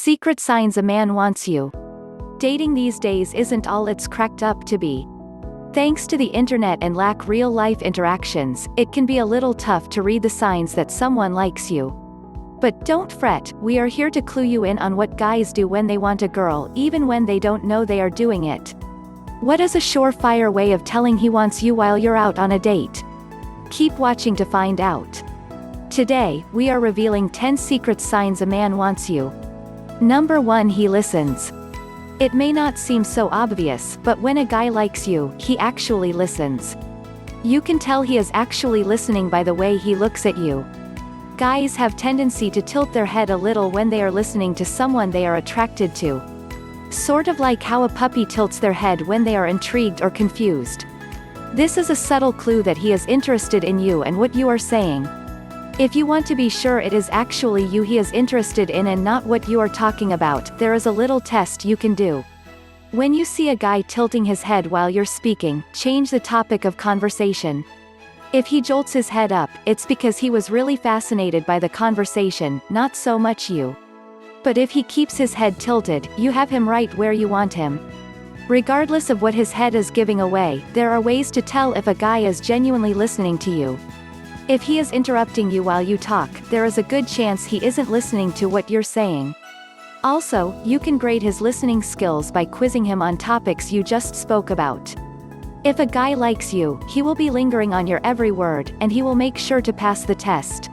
Secret signs a man wants you. Dating these days isn't all it's cracked up to be. Thanks to the internet and lack real-life interactions, it can be a little tough to read the signs that someone likes you. But don't fret, we are here to clue you in on what guys do when they want a girl, even when they don't know they are doing it. What is a surefire way of telling he wants you while you're out on a date? Keep watching to find out. Today, we are revealing 10 secret signs a man wants you. Number 1. He listens. It may not seem so obvious, but when a guy likes you, he actually listens. You can tell he is actually listening by the way he looks at you. Guys have tendency to tilt their head a little when they are listening to someone they are attracted to. Sort of like how a puppy tilts their head when they are intrigued or confused. This is a subtle clue that he is interested in you and what you are saying. If you want to be sure it is actually you he is interested in and not what you are talking about, there is a little test you can do. When you see a guy tilting his head while you're speaking, change the topic of conversation. If he jolts his head up, it's because he was really fascinated by the conversation, not so much you. But if he keeps his head tilted, you have him right where you want him. Regardless of what his head is giving away, there are ways to tell if a guy is genuinely listening to you. If he is interrupting you while you talk, there is a good chance he isn't listening to what you're saying. Also, you can grade his listening skills by quizzing him on topics you just spoke about. If a guy likes you, he will be lingering on your every word, and he will make sure to pass the test.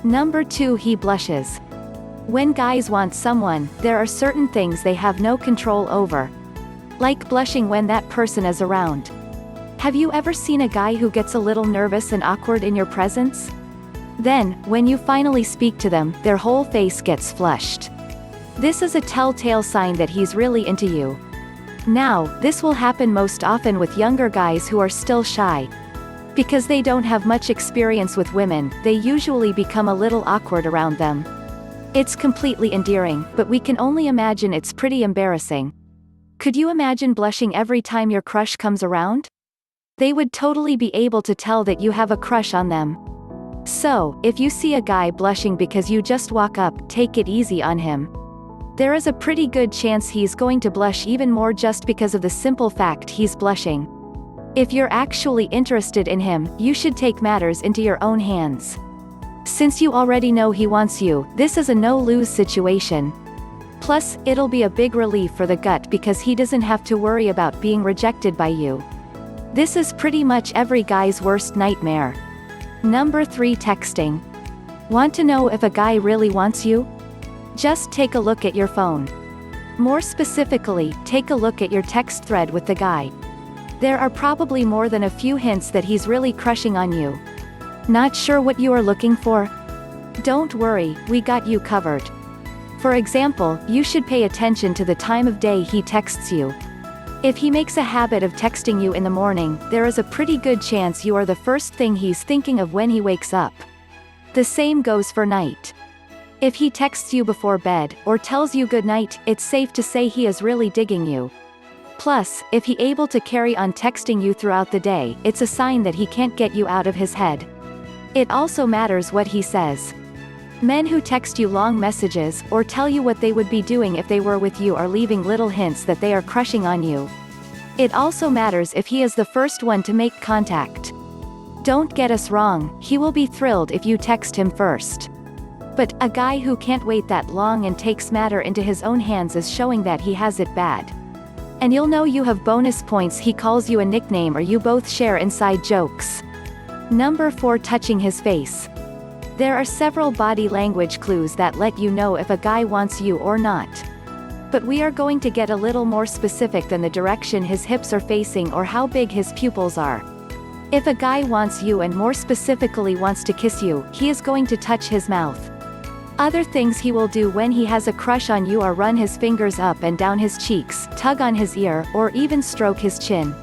Number 2. He blushes. When guys want someone, there are certain things they have no control over. Like blushing when that person is around. Have you ever seen a guy who gets a little nervous and awkward in your presence? Then, when you finally speak to them, their whole face gets flushed. This is a telltale sign that he's really into you. Now, this will happen most often with younger guys who are still shy. Because they don't have much experience with women, they usually become a little awkward around them. It's completely endearing, but we can only imagine it's pretty embarrassing. Could you imagine blushing every time your crush comes around? They would totally be able to tell that you have a crush on them. So, if you see a guy blushing because you just walk up, take it easy on him. There is a pretty good chance he's going to blush even more just because of the simple fact he's blushing. If you're actually interested in him, you should take matters into your own hands. Since you already know he wants you, this is a no-lose situation. Plus, it'll be a big relief for the gut because he doesn't have to worry about being rejected by you. This is pretty much every guy's worst nightmare. Number 3. Texting. Want to know if a guy really wants you? Just take a look at your phone. More specifically, take a look at your text thread with the guy. There are probably more than a few hints that he's really crushing on you. Not sure what you are looking for? Don't worry, we got you covered. For example, you should pay attention to the time of day he texts you. If he makes a habit of texting you in the morning, there is a pretty good chance you are the first thing he's thinking of when he wakes up. The same goes for night. If he texts you before bed, or tells you good night, it's safe to say he is really digging you. Plus, if he able to carry on texting you throughout the day, it's a sign that he can't get you out of his head. It also matters what he says. Men who text you long messages, or tell you what they would be doing if they were with you are leaving little hints that they are crushing on you. It also matters if he is the first one to make contact. Don't get us wrong, he will be thrilled if you text him first. But, a guy who can't wait that long and takes matter into his own hands is showing that he has it bad. And you'll know you have bonus points he calls you a nickname or you both share inside jokes. Number 4. Touching his face. There are several body language clues that let you know if a guy wants you or not. But we are going to get a little more specific than the direction his hips are facing or how big his pupils are. If a guy wants you and more specifically wants to kiss you, he is going to touch his mouth. Other things he will do when he has a crush on you are run his fingers up and down his cheeks, tug on his ear, or even stroke his chin.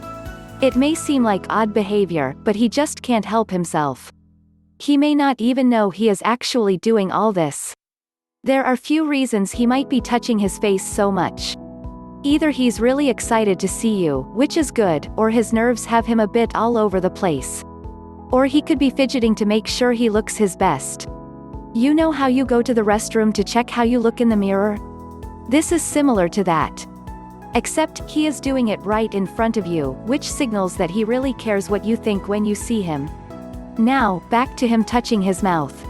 It may seem like odd behavior, but he just can't help himself. He may not even know he is actually doing all this. There are few reasons he might be touching his face so much. Either he's really excited to see you, which is good, or his nerves have him a bit all over the place. Or he could be fidgeting to make sure he looks his best. You know how you go to the restroom to check how you look in the mirror? This is similar to that. Except, he is doing it right in front of you, which signals that he really cares what you think when you see him. Now, back to him touching his mouth.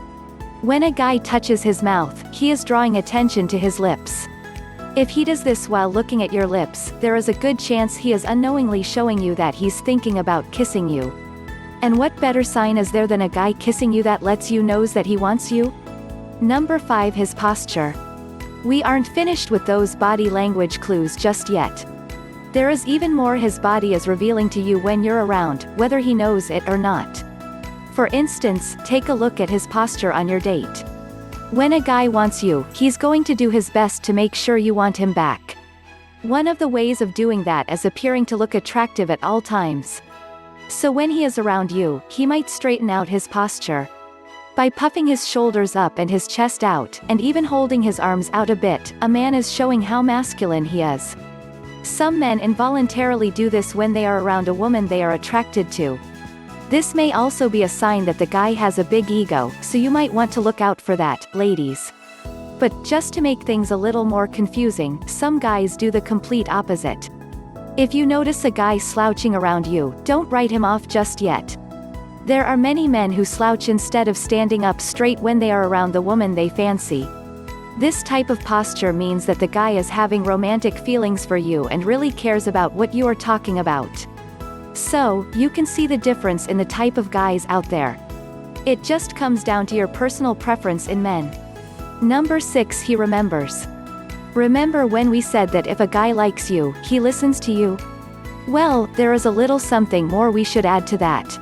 When a guy touches his mouth, he is drawing attention to his lips. If he does this while looking at your lips, there is a good chance he is unknowingly showing you that he's thinking about kissing you. And what better sign is there than a guy kissing you that lets you know that he wants you? Number 5. His posture. We aren't finished with those body language clues just yet. There is even more his body is revealing to you when you're around, whether he knows it or not. For instance, take a look at his posture on your date. When a guy wants you, he's going to do his best to make sure you want him back. One of the ways of doing that is appearing to look attractive at all times. So when he is around you, he might straighten out his posture. By puffing his shoulders up and his chest out, and even holding his arms out a bit, a man is showing how masculine he is. Some men involuntarily do this when they are around a woman they are attracted to. This may also be a sign that the guy has a big ego, so you might want to look out for that, ladies. But, just to make things a little more confusing, some guys do the complete opposite. If you notice a guy slouching around you, don't write him off just yet. There are many men who slouch instead of standing up straight when they are around the woman they fancy. This type of posture means that the guy is having romantic feelings for you and really cares about what you are talking about. So, you can see the difference in the type of guys out there. It just comes down to your personal preference in men. Number 6. He remembers. Remember when we said that if a guy likes you, he listens to you? Well, there is a little something more we should add to that.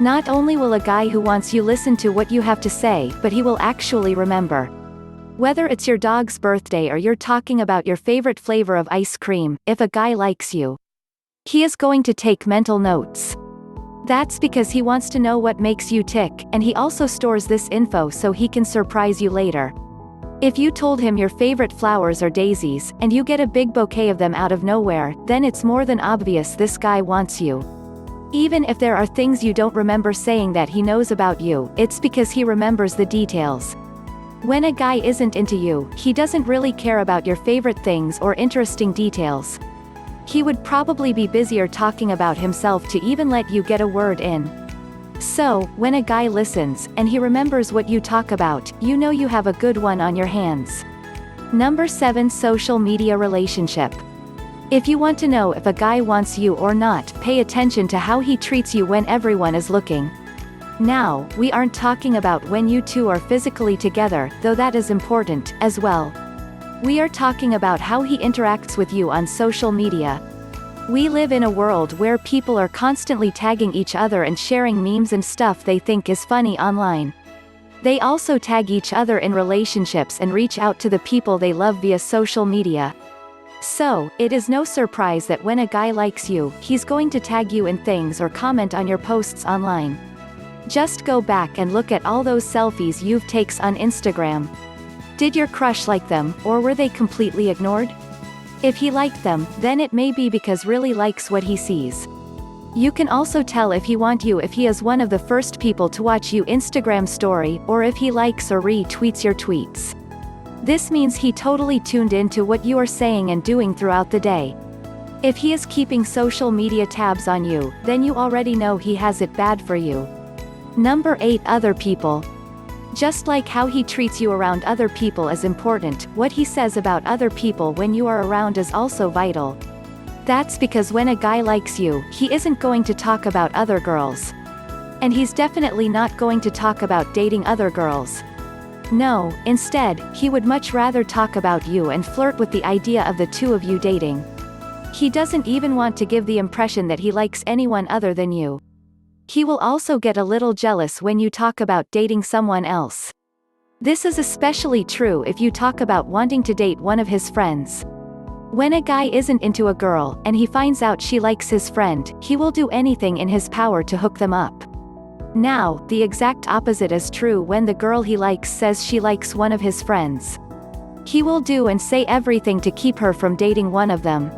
Not only will a guy who wants you listen to what you have to say, but he will actually remember. Whether it's your dog's birthday or you're talking about your favorite flavor of ice cream, if a guy likes you, he is going to take mental notes. That's because he wants to know what makes you tick, and he also stores this info so he can surprise you later. If you told him your favorite flowers are daisies, and you get a big bouquet of them out of nowhere, then it's more than obvious this guy wants you. Even if there are things you don't remember saying that he knows about you, it's because he remembers the details. When a guy isn't into you, he doesn't really care about your favorite things or interesting details. He would probably be busier talking about himself to even let you get a word in. So, when a guy listens, and he remembers what you talk about, you know you have a good one on your hands. Number 7. Social media relationship. If you want to know if a guy wants you or not, pay attention to how he treats you when everyone is looking. Now, we aren't talking about when you two are physically together, though that is important, as well. We are talking about how he interacts with you on social media. We live in a world where people are constantly tagging each other and sharing memes and stuff they think is funny online. They also tag each other in relationships and reach out to the people they love via social media. So, it is no surprise that when a guy likes you, he's going to tag you in things or comment on your posts online. Just go back and look at all those selfies you've taken on Instagram. Did your crush like them, or were they completely ignored? If he liked them, then it may be because really likes what he sees. You can also tell if he wants you if he is one of the first people to watch your Instagram story, or if he likes or retweets your tweets. This means he totally tuned into what you are saying and doing throughout the day. If he is keeping social media tabs on you, then you already know he has it bad for you. Number 8. Other people. Just like how he treats you around other people is important, what he says about other people when you are around is also vital. That's because when a guy likes you, he isn't going to talk about other girls. And he's definitely not going to talk about dating other girls. No, instead, he would much rather talk about you and flirt with the idea of the two of you dating. He doesn't even want to give the impression that he likes anyone other than you. He will also get a little jealous when you talk about dating someone else. This is especially true if you talk about wanting to date one of his friends. When a guy isn't into a girl, and he finds out she likes his friend, he will do anything in his power to hook them up. Now, the exact opposite is true when the girl he likes says she likes one of his friends. He will do and say everything to keep her from dating one of them.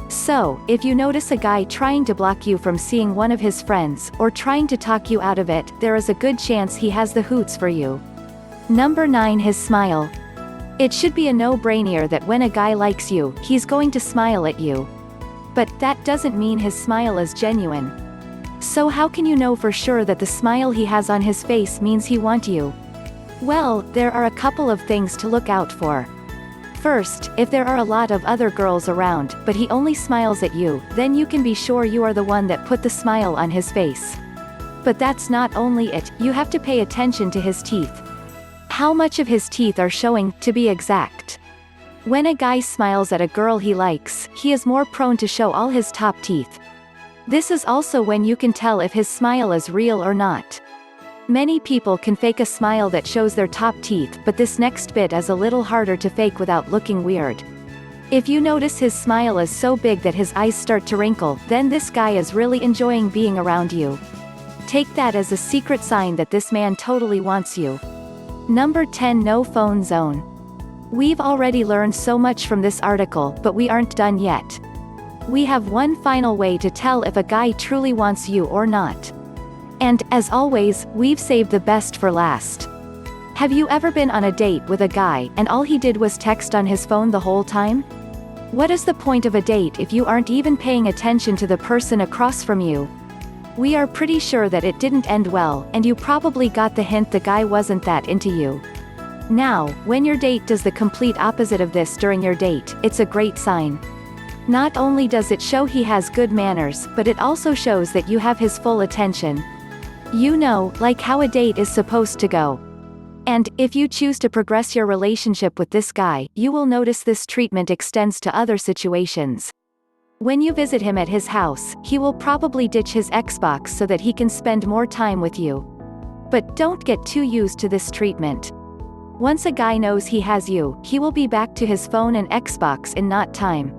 So, if you notice a guy trying to block you from seeing one of his friends, or trying to talk you out of it, there is a good chance he has the hoots for you. Number 9. His smile. It should be a no-brainer that when a guy likes you, he's going to smile at you. But that doesn't mean his smile is genuine. So how can you know for sure that the smile he has on his face means he wants you? Well, there are a couple of things to look out for. First, if there are a lot of other girls around, but he only smiles at you, then you can be sure you are the one that put the smile on his face. But that's not only it, you have to pay attention to his teeth. How much of his teeth are showing, to be exact. When a guy smiles at a girl he likes, he is more prone to show all his top teeth. This is also when you can tell if his smile is real or not. Many people can fake a smile that shows their top teeth, but this next bit is a little harder to fake without looking weird. If you notice his smile is so big that his eyes start to wrinkle, then this guy is really enjoying being around you. Take that as a secret sign that this man totally wants you. Number 10. No phone zone. We've already learned so much from this article, but we aren't done yet. We have one final way to tell if a guy truly wants you or not. And, as always, we've saved the best for last. Have you ever been on a date with a guy, and all he did was text on his phone the whole time? What is the point of a date if you aren't even paying attention to the person across from you? We are pretty sure that it didn't end well, and you probably got the hint the guy wasn't that into you. Now, when your date does the complete opposite of this during your date, it's a great sign. Not only does it show he has good manners, but it also shows that you have his full attention. You know, like how a date is supposed to go. And, if you choose to progress your relationship with this guy, you will notice this treatment extends to other situations. When you visit him at his house, he will probably ditch his Xbox so that he can spend more time with you. But don't get too used to this treatment. Once a guy knows he has you, he will be back to his phone and Xbox in not time.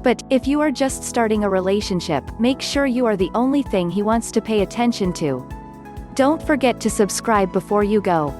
But, if you are just starting a relationship, make sure you are the only thing he wants to pay attention to. Don't forget to subscribe before you go.